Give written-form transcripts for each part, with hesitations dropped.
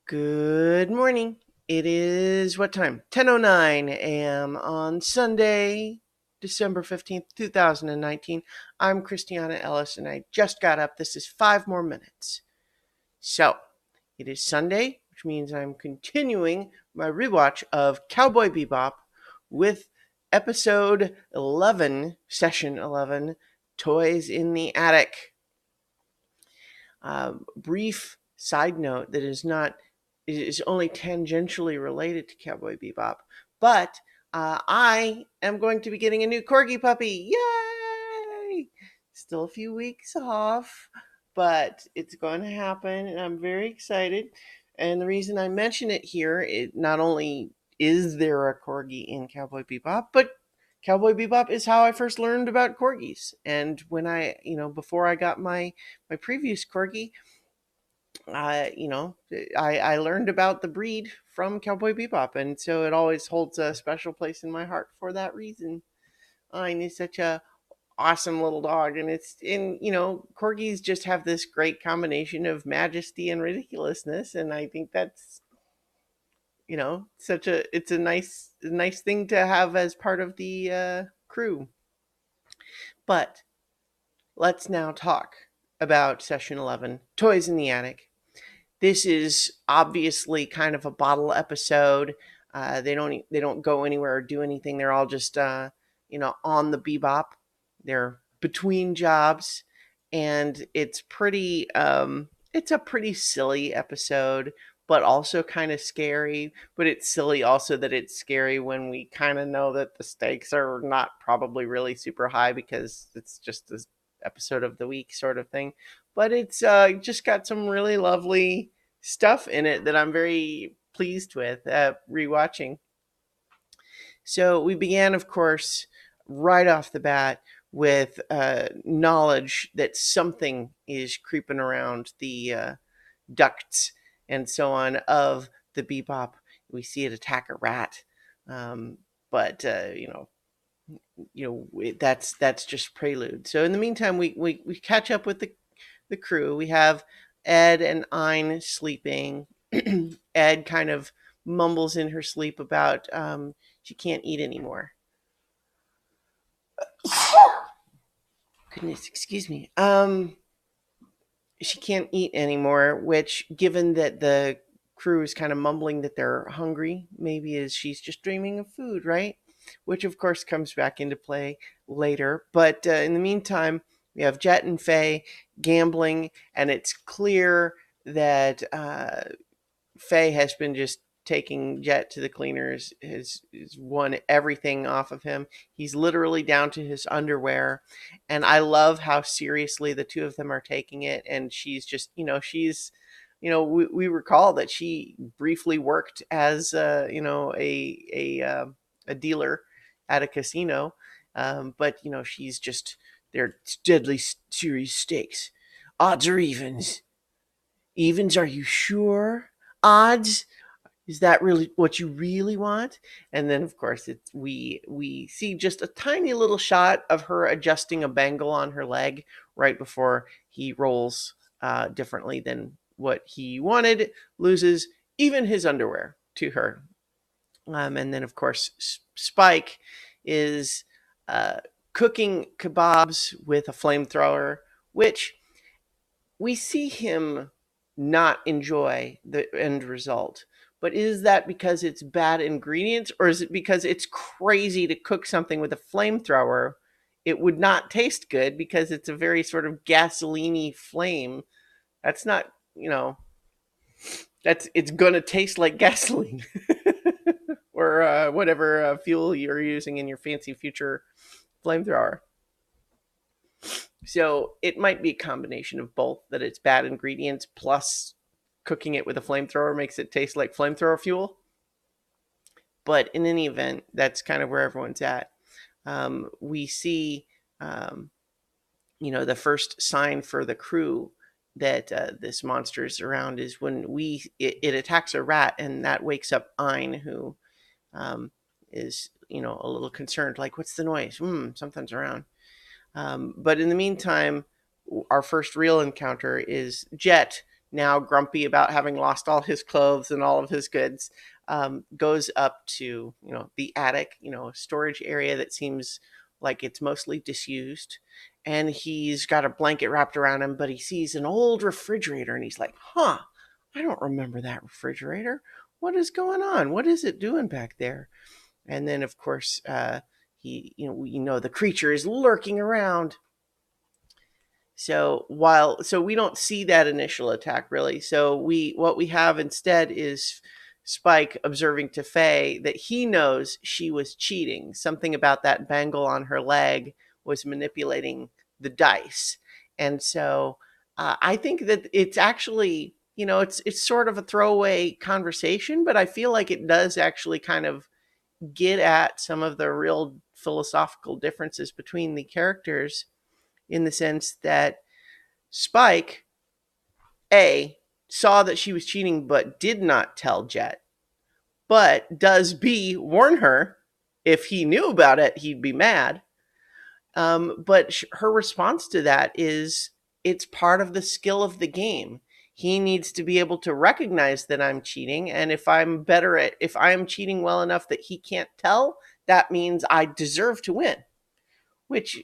Good morning. It is what time? 10:09 a.m. on Sunday, December 15th, 2019. I'm Christiana Ellis and I just got up. This is 5 more minutes. So, it is Sunday, which means I'm continuing my rewatch of Cowboy Bebop with episode 11, session 11, Toys in the Attic. Brief side note that is only tangentially related to Cowboy Bebop, but I am going to be getting a new corgi puppy. Yay! Still a few weeks off, but it's going to happen, and I'm very excited. And the reason I mention it here, it not only is there a corgi in Cowboy Bebop, but Cowboy Bebop is how I first learned about corgis. And when before I got my previous corgi, I learned about the breed from Cowboy Bebop, and so it always holds a special place in my heart for that reason. And he's such a awesome little dog, and corgis just have this great combination of majesty and ridiculousness, and I think that's it's a nice thing to have as part of the crew. But let's now talk about session 11, Toys in the Attic. This is obviously kind of a bottle episode. They don't go anywhere or do anything. They're all just on the Bebop. They're between jobs, and it's a pretty silly episode, but also kind of scary. But it's silly also that it's scary when we kind of know that the stakes are not probably really super high because it's just this episode of the week sort of thing. But it's just got some really lovely stuff in it that I'm very pleased with rewatching. So we began, of course, right off the bat with knowledge that something is creeping around the ducts and so on of the Bebop. We see it attack a rat, but that's just prelude. So in the meantime, we catch up with the crew. We have Ed and Ein sleeping. Ed kind of mumbles in her sleep about she can't eat anymore. Goodness, excuse me. She can't eat anymore, which, given that the crew is kind of mumbling that they're hungry, maybe is she's just dreaming of food, right? Which, of course, comes back into play later. But in the meantime, we have Jet and Faye gambling, and it's clear that Faye has been just taking Jet to the cleaners, has won everything off of him. He's literally down to his underwear. And I love how seriously the two of them are taking it. And she's just, we recall that she briefly worked as, a dealer at a casino. But, she's just, they're deadly serious stakes. Odds or evens? Evens, are you sure? Odds? Is that really what you really want? And then, of course, we see just a tiny little shot of her adjusting a bangle on her leg right before he rolls differently than what he wanted, loses even his underwear to her. And then, of course, Spike is cooking kebabs with a flamethrower, which we see him not enjoy the end result. But is that because it's bad ingredients, or is it because it's crazy to cook something with a flamethrower? It would not taste good because it's a very sort of gasoline-y flame. That's not, it's gonna taste like gasoline or whatever fuel you're using in your fancy future flamethrower. So it might be a combination of both, that it's bad ingredients plus cooking it with a flamethrower makes it taste like flamethrower fuel. But in any event, that's kind of where everyone's at. We see, the first sign for the crew that this monster is around is when it attacks a rat, and that wakes up Ein, who is a little concerned, like, what's the noise? Something's around. But in the meantime, our first real encounter is Jet now grumpy about having lost all his clothes and all of his goods, goes up to, the attic, storage area that seems like it's mostly disused. And he's got a blanket wrapped around him, but he sees an old refrigerator and he's like, huh, I don't remember that refrigerator. What is going on? What is it doing back there? And then, of course, we know the creature is lurking around. So we don't see that initial attack really. So what we have instead is Spike observing to Faye that he knows she was cheating. Something about that bangle on her leg was manipulating the dice. And so I think that it's actually, it's sort of a throwaway conversation, but I feel like it does actually kind of get at some of the real philosophical differences between the characters, in the sense that Spike, A, saw that she was cheating but did not tell Jet, but does B, warn her. If he knew about it, he'd be mad. But her response to that is, it's part of the skill of the game. He needs to be able to recognize that I'm cheating. And if I'm cheating well enough that he can't tell, that means I deserve to win, which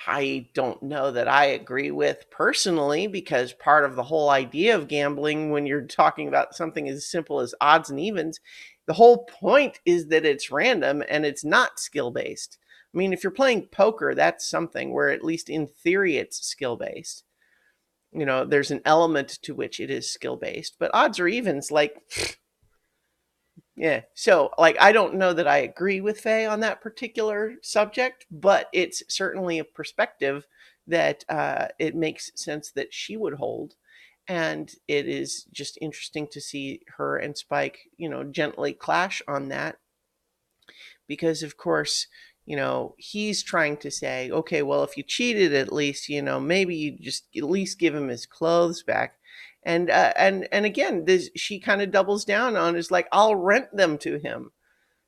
I don't know that I agree with personally, because part of the whole idea of gambling, when you're talking about something as simple as odds and evens, the whole point is that it's random and it's not skill based. I mean, if you're playing poker, that's something where, at least in theory, it's skill based. There's an element to which it is skill based, but odds or evens, like, yeah. So, like, I don't know that I agree with Faye on that particular subject, but it's certainly a perspective that it makes sense that she would hold. And it is just interesting to see her and Spike, gently clash on that. Because, of course, he's trying to say, okay, well, if you cheated, at least, maybe you just at least give him his clothes back. And again, she kind of doubles down on, is like, I'll rent them to him.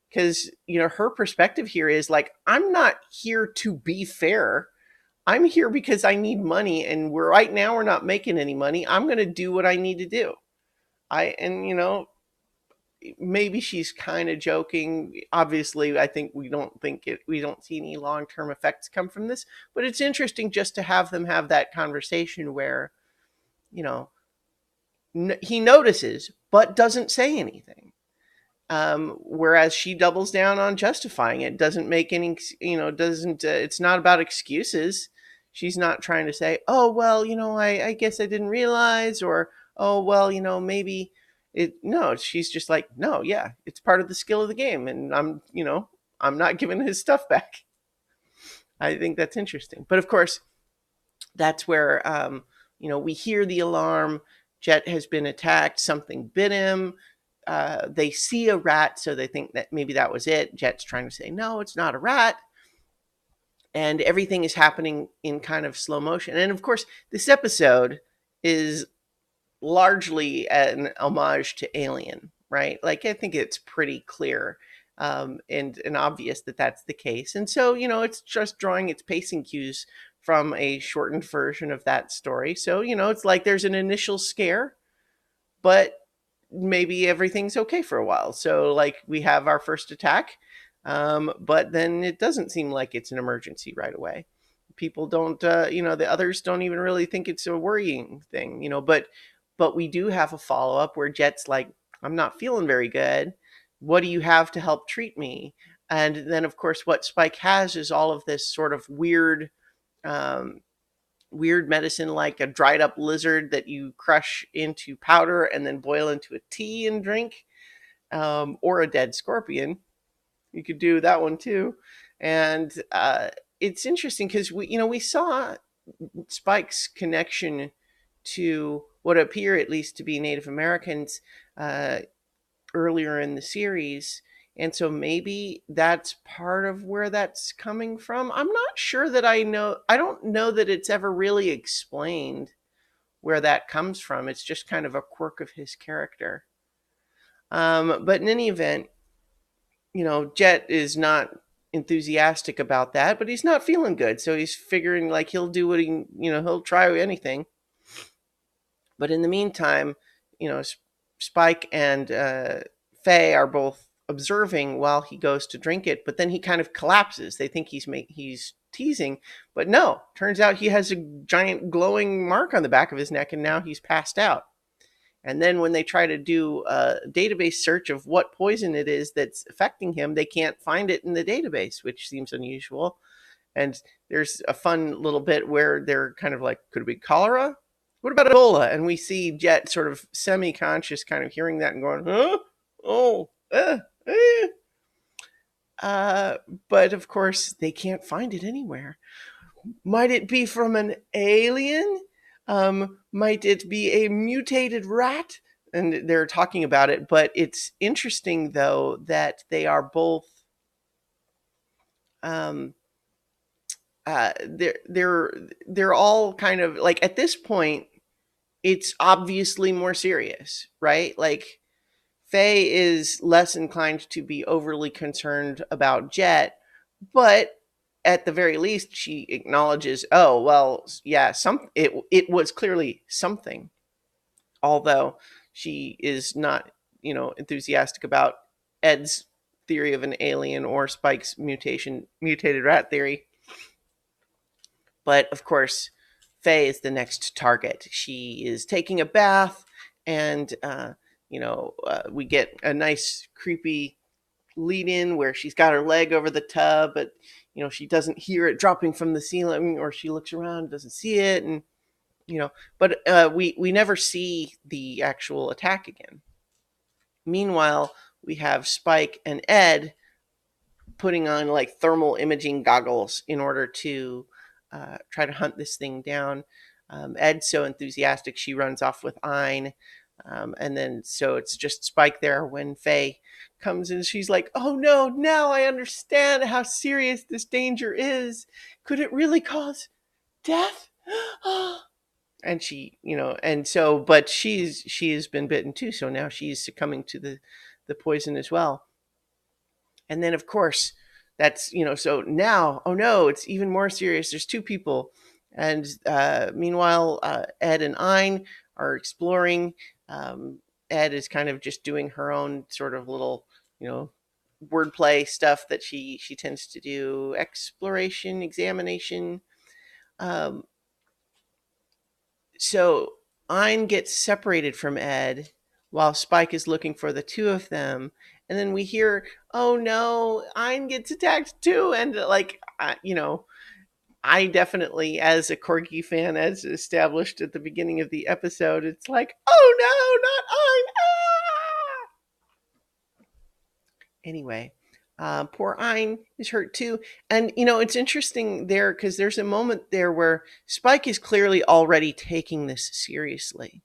Because, her perspective here is like, I'm not here to be fair. I'm here because I need money, and right now we're not making any money. I'm going to do what I need to do. Maybe she's kind of joking. Obviously, I think we don't see any long-term effects come from this, but it's interesting just to have them have that conversation where, he notices but doesn't say anything. Whereas she doubles down on justifying it, doesn't make any, doesn't, it's not about excuses. She's not trying to say, oh, well, I guess I didn't realize, or, oh, well, maybe no, she's just like, no, yeah, it's part of the skill of the game. And I'm not giving his stuff back. I think that's interesting. But of course, that's where, we hear the alarm. Jet has been attacked. Something bit him. They see a rat, so they think that maybe that was it. Jet's trying to say, no, it's not a rat. And everything is happening in kind of slow motion. And of course, this episode is largely an homage to Alien, right? Like, I think it's pretty clear and obvious that that's the case. And so, it's just drawing its pacing cues from a shortened version of that story. So, it's like there's an initial scare, but maybe everything's okay for a while. So, like, we have our first attack, but then it doesn't seem like it's an emergency right away. People don't, the others don't even really think it's a worrying thing, but we do have a follow-up where Jet's like, I'm not feeling very good. What do you have to help treat me? And then, of course, what Spike has is all of this sort of weird medicine, like a dried up lizard that you crush into powder and then boil into a tea and drink, or a dead scorpion. You could do that one too. And it's interesting because we saw Spike's connection to what appear at least to be Native Americans earlier in the series. And so maybe that's part of where that's coming from. I'm not sure that I don't know that it's ever really explained where that comes from. It's just kind of a quirk of his character. But in any event, Jet is not enthusiastic about that, but he's not feeling good. So he's figuring like he'll do what he'll try anything. But in the meantime, Spike and Faye are both observing while he goes to drink it, but then he kind of collapses. They think he's teasing, but no, turns out he has a giant glowing mark on the back of his neck, and now he's passed out. And then when they try to do a database search of what poison it is that's affecting him, they can't find it in the database, which seems unusual. And there's a fun little bit where they're kind of like, could it be cholera? What about Ebola? And we see Jet sort of semi-conscious, kind of hearing that and going, huh? Oh, eh. But of course, they can't find it anywhere. Might it be from an alien? Might it be a mutated rat? And they're talking about it, but it's interesting though that they are both they're all kind of like, at this point it's obviously more serious, right? Like Faye is less inclined to be overly concerned about Jet, but at the very least she acknowledges, oh well, yeah, it was clearly something, although she is not enthusiastic about Ed's theory of an alien or Spike's mutated rat theory. But of course, Faye is the next target. She is taking a bath, and we get a nice creepy lead in where she's got her leg over the tub, but she doesn't hear it dropping from the ceiling, or she looks around, doesn't see it, and but we never see the actual attack again. Meanwhile, we have Spike and Ed putting on like thermal imaging goggles in order to try to hunt this thing down. Ed's so enthusiastic, she runs off with Ein. And then so it's just Spike there when Faye comes in. She's like, oh no, now I understand how serious this danger is. Could it really cause death? And she, and so, but she has been bitten too. So now she's succumbing to the poison as well. And then of course that's, so now, oh no, it's even more serious. There's two people. And meanwhile, Ed and Ein are exploring. Ed is kind of just doing her own sort of little, wordplay stuff that she tends to do, exploration, examination. So Ein gets separated from Ed while Spike is looking for the two of them. And then we hear, oh no, Ein gets attacked too. And like, I definitely, as a Corgi fan, as established at the beginning of the episode, it's like, oh no, not Ein. Ah! Anyway, poor Ein is hurt too. And, it's interesting there because there's a moment there where Spike is clearly already taking this seriously.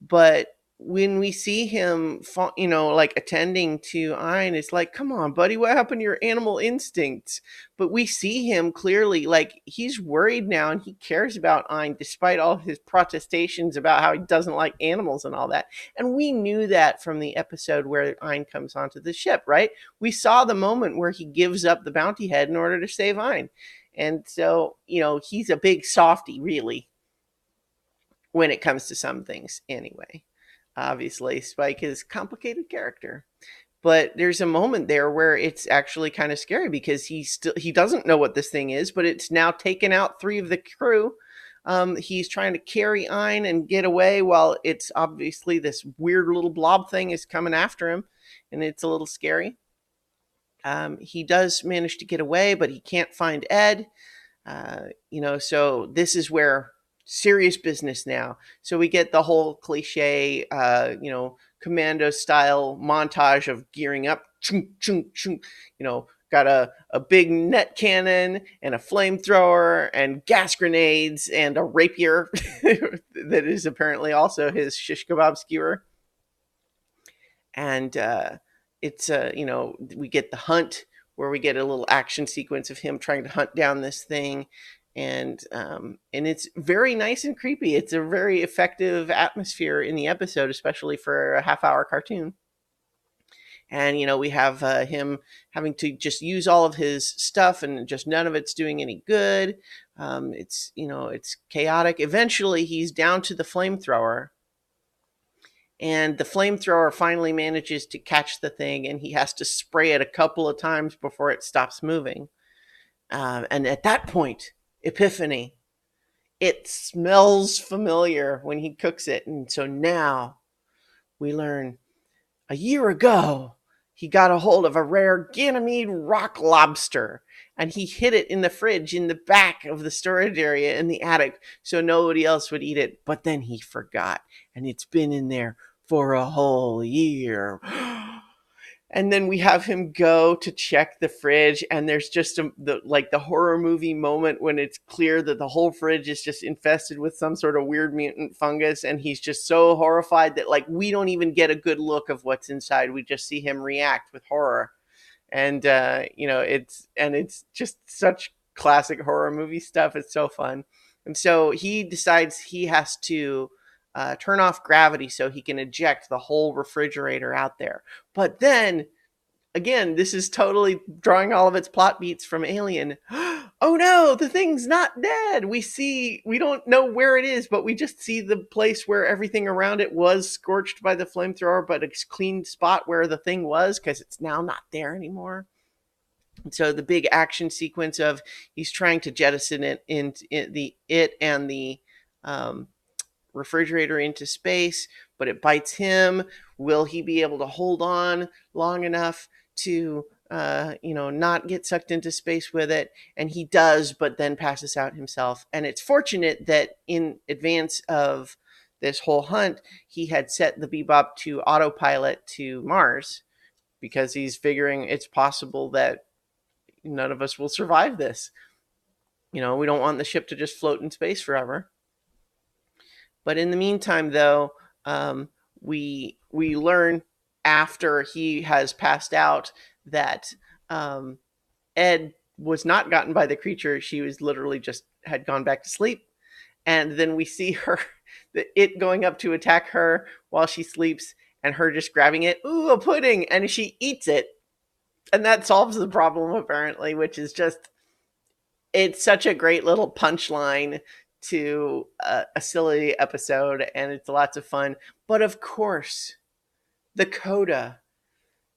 But when we see him, like attending to Ein, it's like, come on, buddy, what happened to your animal instincts? But we see him clearly, like, he's worried now and he cares about Ein despite all his protestations about how he doesn't like animals and all that. And we knew that from the episode where Ein comes onto the ship, right? We saw the moment where he gives up the bounty head in order to save Ein. And so, he's a big softy, really, when it comes to some things anyway. Obviously, Spike is a complicated character. But there's a moment there where it's actually kind of scary because he doesn't know what this thing is, but it's now taken out three of the crew. He's trying to carry Ein and get away while it's obviously this weird little blob thing is coming after him, and it's a little scary. He does manage to get away, but he can't find Ed. So this is where serious business now. So we get the whole cliche, commando style montage of gearing up, chung, chung, chung, got a big net cannon and a flamethrower and gas grenades and a rapier that is apparently also his shish kebab skewer. And it's, we get the hunt where we get a little action sequence of him trying to hunt down this thing. And it's very nice and creepy. It's a very effective atmosphere in the episode, especially for a half-hour cartoon. And, we have him having to just use all of his stuff and just none of it's doing any good. It's chaotic. Eventually, he's down to the flamethrower. And the flamethrower finally manages to catch the thing, and he has to spray it a couple of times before it stops moving. And at that point, epiphany, it smells familiar when he cooks it. And so now we learn a year ago, he got a hold of a rare Ganymede rock lobster, and he hid it in the fridge in the back of the storage area in the attic so nobody else would eat it. But then he forgot, and it's been in there for a whole year. And then we have him go to check the fridge, and there's just the horror movie moment when it's clear that the whole fridge is just infested with some sort of weird mutant fungus, and he's just so horrified that like we don't even get a good look of what's inside. We just see him react with horror. And it's just such classic horror movie stuff. It's so fun. And so he decides he has to turn off gravity so he can eject the whole refrigerator out there. But then again, this is totally drawing all of its plot beats from Alien. Oh no, the thing's not dead. We don't know where it is, but we just see the place where everything around it was scorched by the flamethrower, but a clean spot where the thing was because it's now not there anymore. And so the big action sequence of he's trying to jettison it and the um, refrigerator into space, but it bites him. Will he be able to hold on long enough to not get sucked into space with it? And he does, but then passes out himself. And it's fortunate that in advance of this whole hunt, he had set the Bebop to autopilot to Mars because he's figuring it's possible that none of us will survive this. We don't want the ship to just float in space forever. But in the meantime, though, we learn after he has passed out that Ed was not gotten by the creature. She was literally just had gone back to sleep. And then we see her, it going up to attack her while she sleeps, and her just grabbing it. Ooh, a pudding! And she eats it. And that solves the problem, apparently, which is just, it's such a great little punchline to a silly episode, and it's lots of fun. But of course, the coda,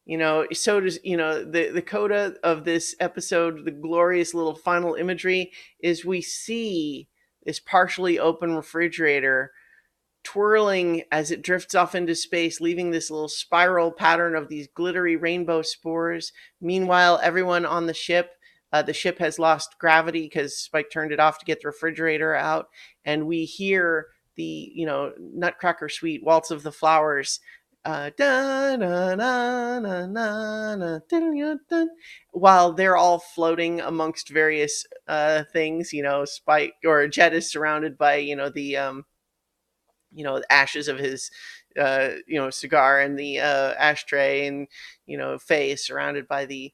so does, the coda of this episode, the glorious little final imagery is we see this partially open refrigerator twirling as it drifts off into space, leaving this little spiral pattern of these glittery rainbow spores. Meanwhile, everyone on the ship has lost gravity because Spike turned it off to get the refrigerator out. And we hear the, Nutcracker Suite, Waltz of the Flowers, while they're all floating amongst various things. Spike or Jet is surrounded by, the ashes of his cigar and the ashtray, and Faye is surrounded by the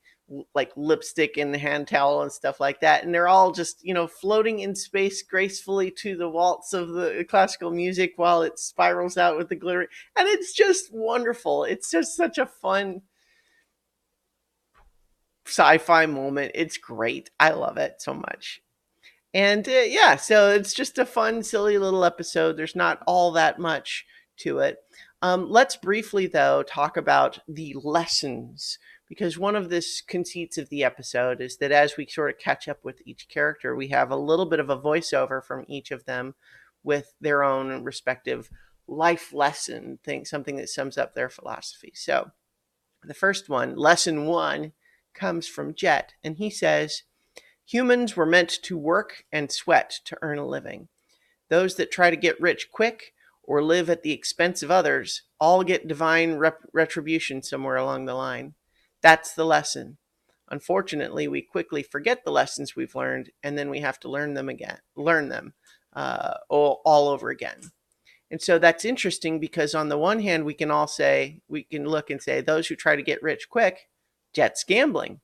like lipstick and hand towel and stuff like that, and they're all just floating in space gracefully to the waltz of the classical music while it spirals out with the glitter, and it's just wonderful. It's just such a fun sci-fi moment. It's great. I love it so much. And so it's just a fun, silly little episode. There's not all that much to it. Let's briefly, though, talk about the lessons, because one of the conceits of the episode is that as we sort of catch up with each character, we have a little bit of a voiceover from each of them with their own respective life lesson thing, something that sums up their philosophy. So the first one, lesson 1, comes from Jet, and he says, humans were meant to work and sweat to earn a living. Those that try to get rich quick or live at the expense of others all get divine retribution somewhere along the line. That's the lesson. Unfortunately, we quickly forget the lessons we've learned, and then we have to learn them all over again. And so that's interesting because on the one hand, we can look and say, those who try to get rich quick, Jet's gambling,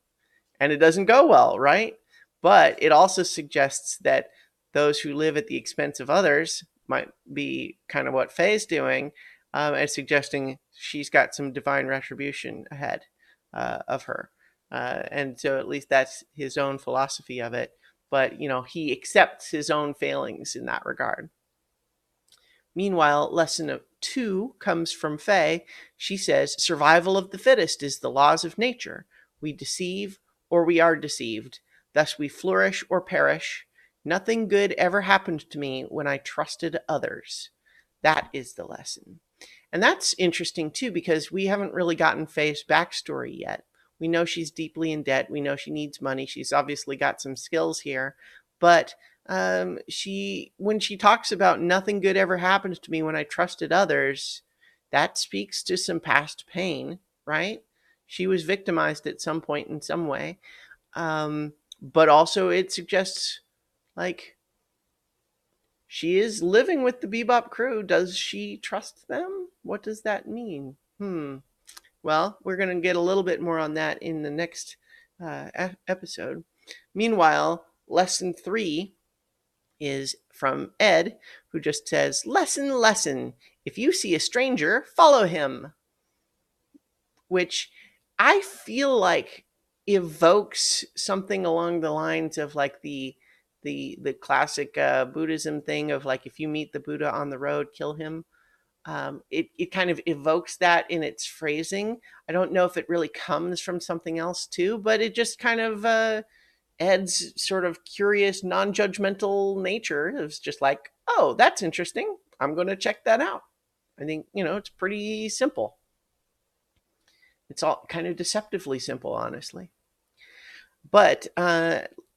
and it doesn't go well, right? But it also suggests that those who live at the expense of others might be kind of what Faye's doing, and suggesting she's got some divine retribution ahead of her. And so at least that's his own philosophy of it. But, he accepts his own failings in that regard. Meanwhile, lesson 2 comes from Faye. She says, survival of the fittest is the laws of nature. We deceive or we are deceived. Thus we flourish or perish. Nothing good ever happened to me when I trusted others. That is the lesson. And that's interesting too, because we haven't really gotten Faye's backstory yet. We know she's deeply in debt. We know she needs money. She's obviously got some skills here. But when she talks about nothing good ever happened to me when I trusted others, that speaks to some past pain, right? She was victimized at some point in some way. But also it suggests, like, she is living with the Bebop crew. Does she trust them? What does that mean? Well, we're going to get a little bit more on that in the next episode. Meanwhile, lesson 3 is from Ed, who just says, lesson. If you see a stranger, follow him. Which I feel like evokes something along the lines of like the classic Buddhism thing of like, if you meet the Buddha on the road, kill him. It kind of evokes that in its phrasing. I don't know if it really comes from something else too, but it just kind of Ed's sort of curious, non-judgmental nature is just like, oh, that's interesting. I'm going to check that out. I think, it's pretty simple. It's all kind of deceptively simple, honestly. But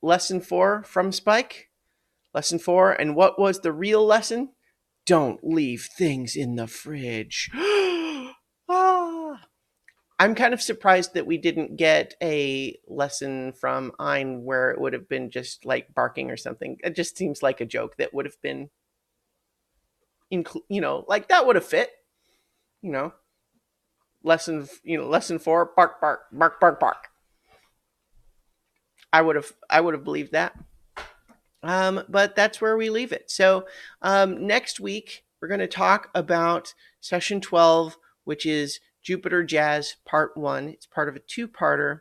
lesson 4 from Spike. Lesson 4, and what was the real lesson? Don't leave things in the fridge. I'm kind of surprised that we didn't get a lesson from Ein where it would have been just like barking or something. It just seems like a joke that would have been, like that would have fit. Lesson 4, bark, bark, bark, bark, bark. I would have believed that. But that's where we leave it. So next week, we're going to talk about session 12, which is Jupiter Jazz Part 1. It's part of a 2-parter,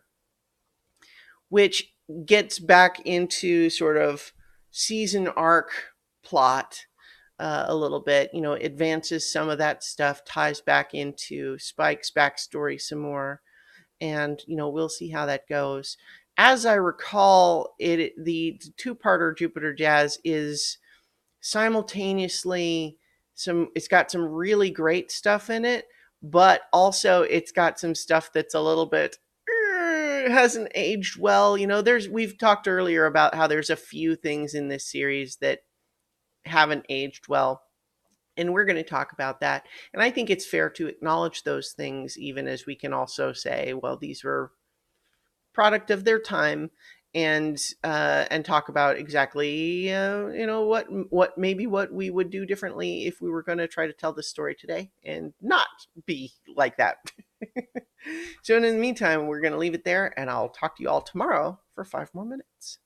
which gets back into sort of season arc plot a little bit, advances some of that stuff, ties back into Spike's backstory some more. And, we'll see how that goes. As I recall, the 2-parter Jupiter Jazz is simultaneously it's got some really great stuff in it, but also it's got some stuff that's a little bit hasn't aged well. We've talked earlier about how there's a few things in this series that haven't aged well. And we're going to talk about that. And I think it's fair to acknowledge those things, even as we can also say, well, these were product of their time, and talk about exactly what we would do differently if we were going to try to tell this story today and not be like that. So in the meantime, we're going to leave it there, and I'll talk to you all tomorrow for 5 more minutes.